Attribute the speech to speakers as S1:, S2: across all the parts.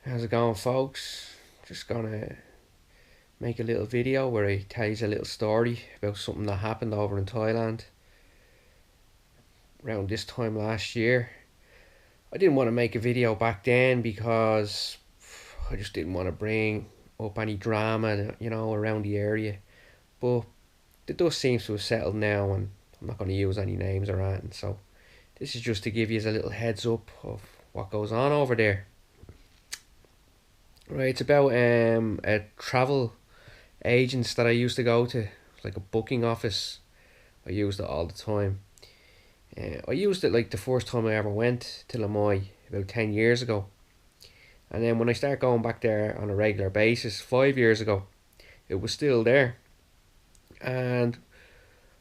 S1: How's it going, folks? Just gonna make a little video where I tell you a little story about something that happened over in Thailand around this time last year. I didn't want to make a video back then because I just didn't want to bring up any drama, around the area. But the dust seems to have settled now, and I'm not going to use any names or anything. So this is just to give you a little heads up of what goes on over there. Right, it's about a travel agents that I used to go to, like a booking office. I used it all the time. I used it like the first time I ever went to Lamoy about 10 years ago. And then when I started going back there on a regular basis 5 years ago, it was still there. And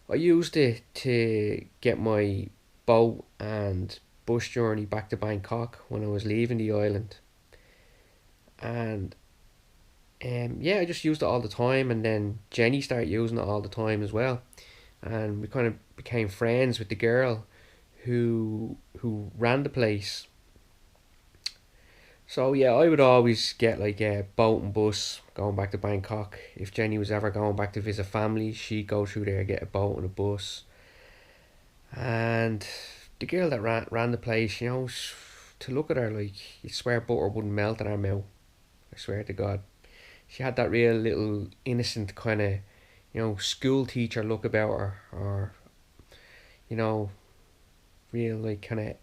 S1: I used it to get my boat and bus journey back to Bangkok when I was leaving the island. And yeah, I just used it all the time, and then Jenny started using it all the time as well, and we kind of became friends with the girl who ran the place. So yeah, I would always get like a boat and bus going back to Bangkok. If Jenny was ever going back to visit family, she'd go through there, get a boat and a bus. And the girl that ran the place, to look at her, like, you swear butter wouldn't melt in her mouth. I swear to God. She had that real little innocent kind of, school teacher look about her, or, you know, real like kind of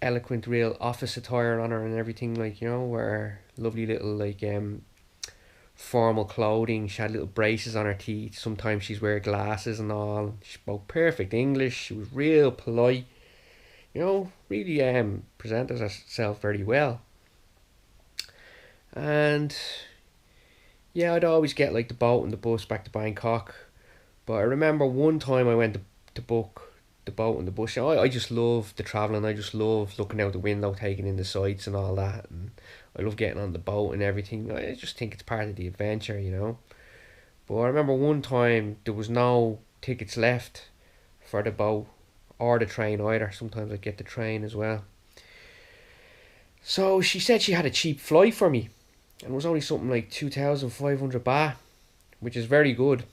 S1: eloquent, real office attire on her and everything, like, where lovely little like formal clothing. She had little braces on her teeth. Sometimes she's wear glasses and all. She spoke perfect English. She was real polite. Really presented herself very well. And yeah, I'd always get like the boat and the bus back to Bangkok. But I remember one time I went to book the boat and the bus. I just love the travelling. I just love looking out the window, taking in the sights and all that. And I love getting on the boat and everything. I just think it's part of the adventure. But I remember one time there was no tickets left for the boat or the train either. Sometimes I'd get the train as well. So she said she had a cheap flight for me, and it was only something like 2,500 baht, which is very good.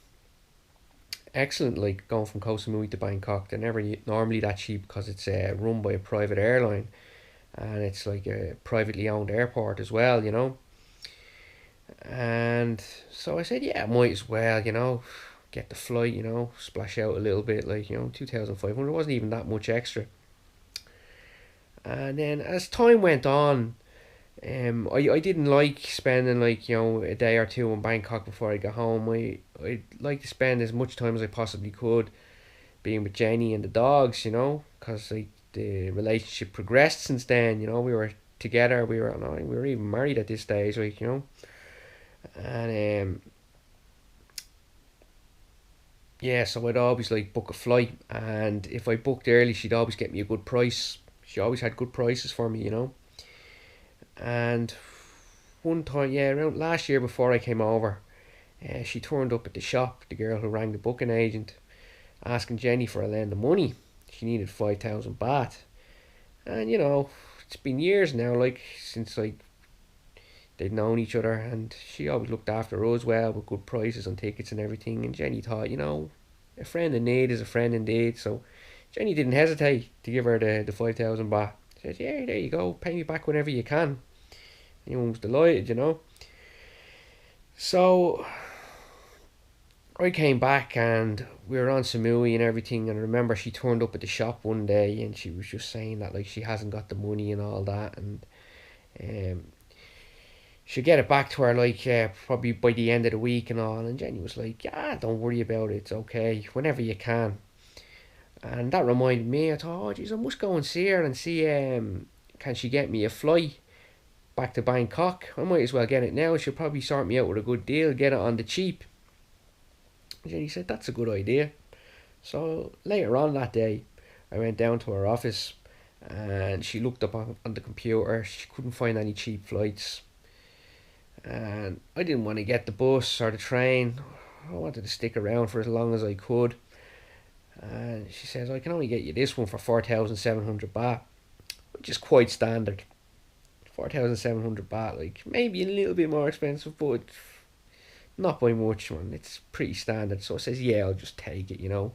S1: Excellent, like going from Koh Samui to Bangkok. They're never normally that cheap because it's run by a private airline, and it's like a privately owned airport as well. And so I said, yeah, might as well, get the flight, splash out a little bit, like, 2,500 wasn't even that much extra. And then as time went on, I didn't like spending like a day or two in Bangkok before I got home. I'd like to spend as much time as I possibly could being with Jenny and the dogs, because like the relationship progressed since then. We were together. We were even married at this stage, like, and yeah. So I'd always like book a flight, and if I booked early, she'd always get me a good price. She always had good prices for me. And one time, yeah, around last year before I came over, she turned up at the shop, the girl who rang the booking agent, asking Jenny for a lend of money. She needed 5,000 baht. And, it's been years now, like, since, like, they'd known each other, and she always looked after us well with good prices on tickets and everything. And Jenny thought, a friend in need is a friend indeed. So Jenny didn't hesitate to give her the 5,000 baht. Said, yeah, there you go, pay me back whenever you can. Anyone was delighted. So I came back and we were on Samui and everything, and I remember she turned up at the shop one day and she was just saying that like she hasn't got the money and all that, and um, she'll get it back to her like probably by the end of the week and all. And Jenny was like, yeah, don't worry about it, it's okay, whenever you can. And that reminded me, I thought, oh geez, I must go and see her and see can she get me a flight back to Bangkok. I might as well get it now. She'll probably sort me out with a good deal, get it on the cheap. And Jenny said, that's a good idea. So later on that day, I went down to her office and she looked up on the computer. She couldn't find any cheap flights. And I didn't want to get the bus or the train. I wanted to stick around for as long as I could. And she says, I can only get you this one for 4,700 baht, which is quite standard 4,700 baht, like maybe a little bit more expensive, but not by much, man. It's pretty standard. So I says, yeah, I'll just take it, you know.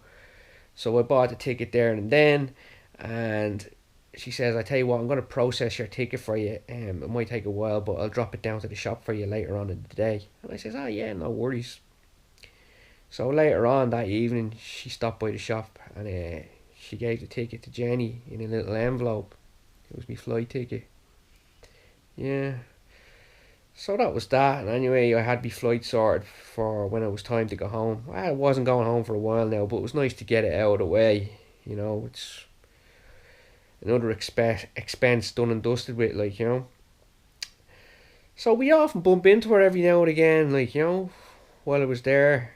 S1: So I bought the ticket there and then, and she says, I tell you what, I'm going to process your ticket for you. It might take a while, but I'll drop it down to the shop for you later on in the day. And I says, oh yeah, no worries. So later on that evening, she stopped by the shop and she gave the ticket to Jenny in a little envelope. It was my flight ticket. Yeah. So that was that. And anyway, I had my flight sorted for when it was time to go home. I wasn't going home for a while now, but it was nice to get it out of the way. You know, it's another expense done and dusted with, like, you know. So we often bump into her every now and again, like, you know, while I was there.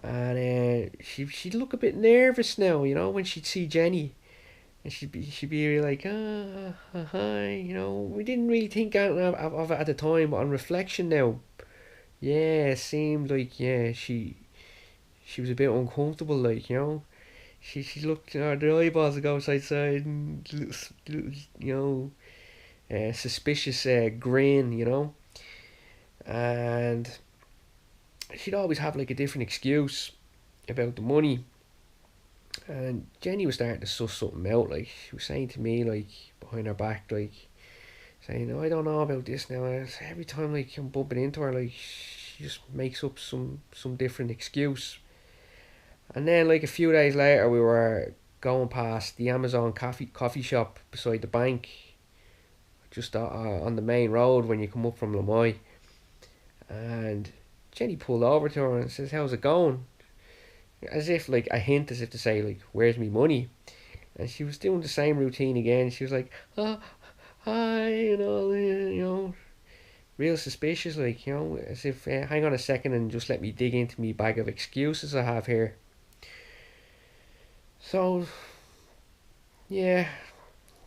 S1: And she'd look a bit nervous now, you know, when she'd see Jenny. And she'd be like, hi, you know. We didn't really think of it at the time, but on reflection now, yeah, it seemed like, yeah, she was a bit uncomfortable, like, you know. She looked, you know, the eyeballs would go side side and little, you know, suspicious grin, you know. And she'd always have like a different excuse about the money. And Jenny was starting to suss something out. Like, she was saying to me, like, behind her back, like, saying, oh, I don't know about this now. And every time, like, I'm bumping into her, like, she just makes up some different excuse. And then, like, a few days later, we were going past the Amazon coffee shop beside the bank, just on the main road when you come up from Lamoy. And Jenny pulled over to her and says, how's it going? As if, like, a hint, as if to say, like, where's me money? And she was doing the same routine again. She was like, oh, hi, you know, real suspicious, like, you know, as if, hang on a second and just let me dig into me bag of excuses I have here. So, yeah,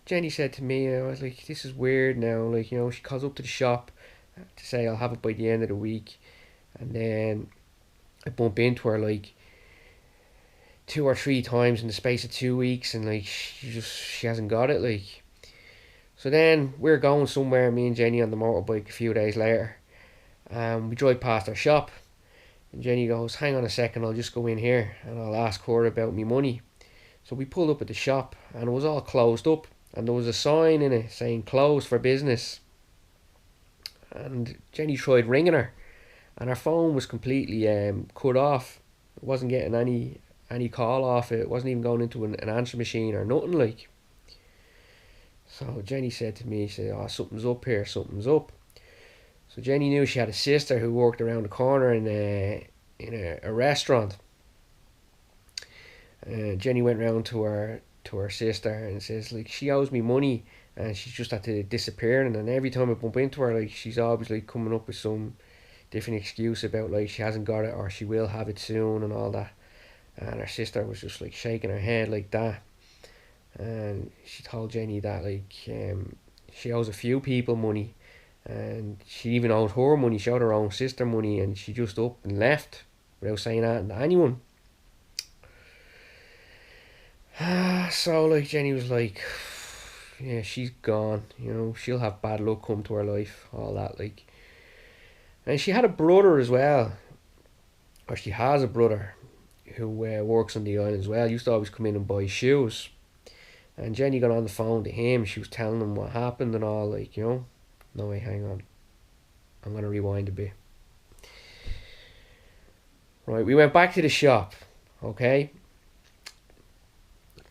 S1: Jenny said to me, I was like, this is weird now, like, you know, she calls up to the shop to say I'll have it by the end of the week. And then I bump into her, like, 2 or 3 times in the space of 2 weeks, and like she hasn't got it, like. So then we're going somewhere, me and Jenny, on the motorbike a few days later. We drive past her shop, and Jenny goes, hang on a second, I'll just go in here and I'll ask her about me money. So we pulled up at the shop and it was all closed up, and there was a sign in it saying closed for business. And Jenny tried ringing her, and her phone was completely cut off. It wasn't getting any call off it. It wasn't even going into an answer machine or nothing, like. So Jenny said to me, she said, oh, something's up here, something's up. So Jenny knew she had a sister who worked around the corner in a restaurant. Jenny went round to her sister and says, like, she owes me money and she's just had to disappear. And then every time I bump into her, like, she's always like coming up with some different excuse about, like, she hasn't got it or she will have it soon and all that. And her sister was just like shaking her head like that. And she told Jenny that, like, she owes a few people money, and she even owed her money. She owed her own sister money, and she just up and left without saying that to anyone. So, like, Jenny was like, yeah, she's gone, you know, she'll have bad luck come to her life, all that, like. And she had a brother as well, or she has a brother who works on the island as well. He used to always come in and buy shoes. And Jenny got on the phone to him. She was telling him what happened and all, like, you know. No, wait, hang on. I'm going to rewind a bit. Right, we went back to the shop, okay?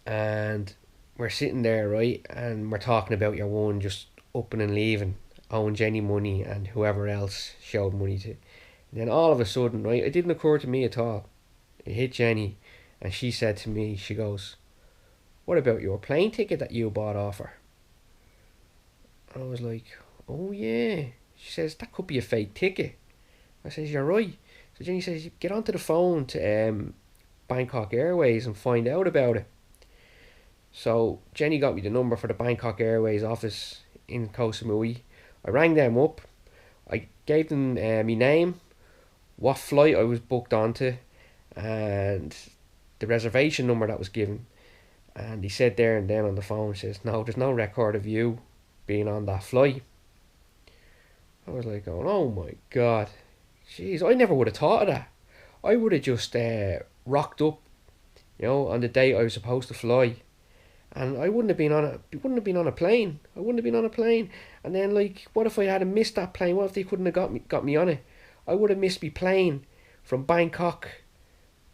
S1: And we're sitting there, right? And we're talking about your one just upping and leaving, owing Jenny money and whoever else showed money to. And then all of a sudden, right, it didn't occur to me at all. It hit Jenny, and she said to me, she goes, what about your plane ticket that you bought off her? And I was like, oh yeah. She says, that could be a fake ticket. I says, you're right. So Jenny says, get onto the phone to Bangkok Airways and find out about it. So Jenny got me the number for the Bangkok Airways office in Koh Samui. I rang them up. I gave them my name, what flight I was booked onto, and the reservation number that was given. And he said there and then on the phone, says, no, there's no record of you being on that flight. I was like going, oh my god, jeez, I never would have thought of that. I would have just rocked up, on the day I was supposed to fly, and I wouldn't have been on a wouldn't have been on a plane. I wouldn't have been on a plane. And then like, what if I had missed that plane? What if they couldn't have got me on it? I would have missed my plane from Bangkok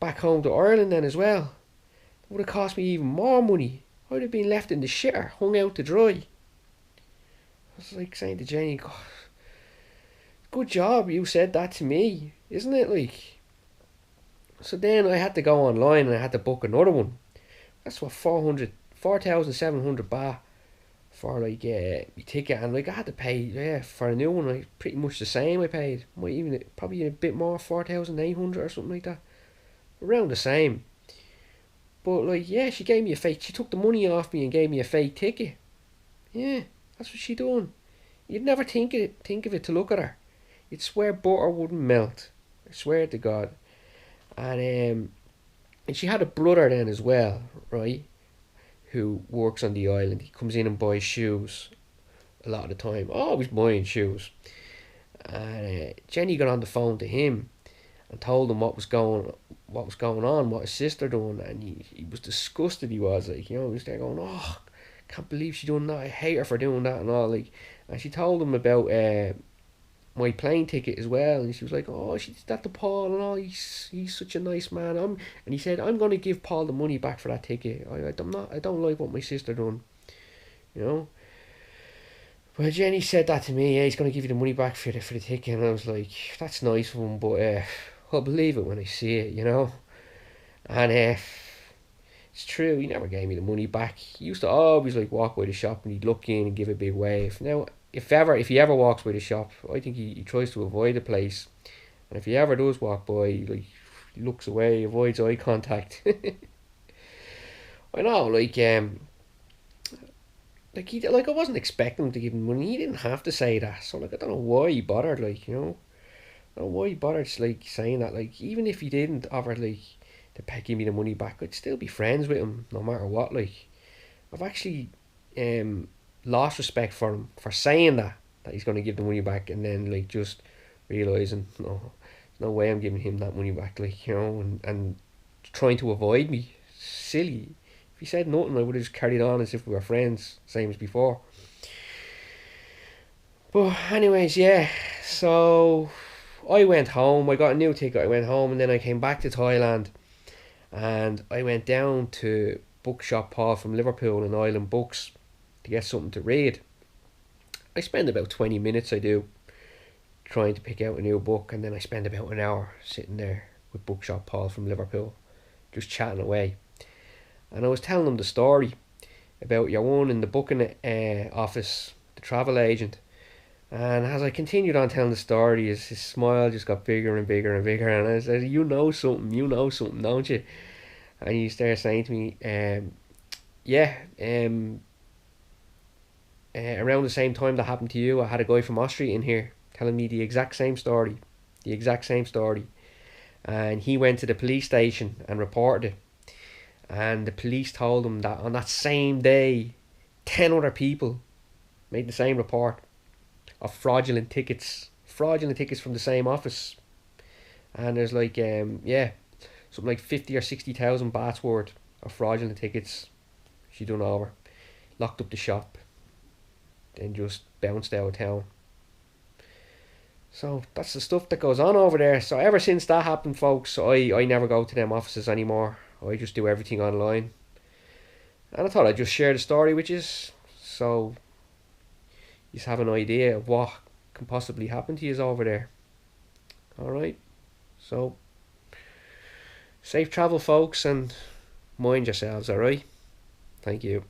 S1: back home to Ireland then as well. It would have cost me even more money. I'd have been left in the shitter, hung out to dry. I was like saying to Jenny, God, good job you said that to me, isn't it? Like, so then I had to go online and I had to book another one. That's what 4,700 baht for like my ticket, and like I had to pay for a new one like pretty much the same. I paid might even probably a bit more, 4,800 or something like that, around the same. But like, yeah, she gave me a fake. She took the money off me and gave me a fake ticket. Yeah, that's what she done. You'd never think of it to look at her. You'd swear butter wouldn't melt. I swear to God. And she had a brother then as well, right? Who works on the island. He comes in and buys shoes a lot of the time. Always buying shoes. And Jenny got on the phone to him and told him what was going on, what his sister done, and he was disgusted. He was like, he was there going, oh, can't believe she done that. I hate her for doing that and all. Like, and she told him about my plane ticket as well, and she was like, oh, she did that to Paul and all. He's such a nice man. And he said, I'm gonna give Paul the money back for that ticket. I don't like what my sister done, you know. Well, Jenny said that to me. Yeah, he's gonna give you the money back for the ticket, and I was like, that's nice of him, but I'll believe it when I see it, And it's true, he never gave me the money back. He used to always like walk by the shop and he'd look in and give a big wave. Now, if he ever walks by the shop, I think he tries to avoid the place. And if he ever does walk by, like, he looks away, avoids eye contact. I know, like I wasn't expecting him to give him money. He didn't have to say that. So like, I don't know why he bothered. Like, I don't know why he bothered like saying that. Like, even if he didn't offer like to give me the money back, I'd still be friends with him no matter what. Like, I've actually lost respect for him for saying that he's going to give the money back, and then like just realizing, no, there's no way I'm giving him that money back. Like, and trying to avoid me. Silly. If he said nothing, I would have just carried on as if we were friends, same as before. But anyways, yeah. So I went home. I got a new ticket. I went home, and then I came back to Thailand, and I went down to Bookshop Paul from Liverpool and Island Books to get something to read. I spend about 20 minutes, I do, trying to pick out a new book, and then I spend about an hour sitting there with Bookshop Paul from Liverpool, just chatting away. And I was telling him the story about your one in the booking office, the travel agent. And as I continued on telling the story, his smile just got bigger and bigger and bigger. And I said, you know something, don't you? And he started saying to me, yeah, around the same time that happened to you, I had a guy from Austria in here telling me the exact same story. And he went to the police station and reported it. And the police told him that on that same day, 10 other people made the same report of fraudulent tickets from the same office. And there's like, something like 50 or 60,000 bahts worth of fraudulent tickets she done over. Locked up the shop, then just bounced out of town. So that's the stuff that goes on over there. So ever since that happened, folks, I never go to them offices anymore. I just do everything online. And I thought I'd just share the story with you, so you have an idea of what can possibly happen to you over there. Alright, so safe travel, folks, and mind yourselves, alright? Thank you.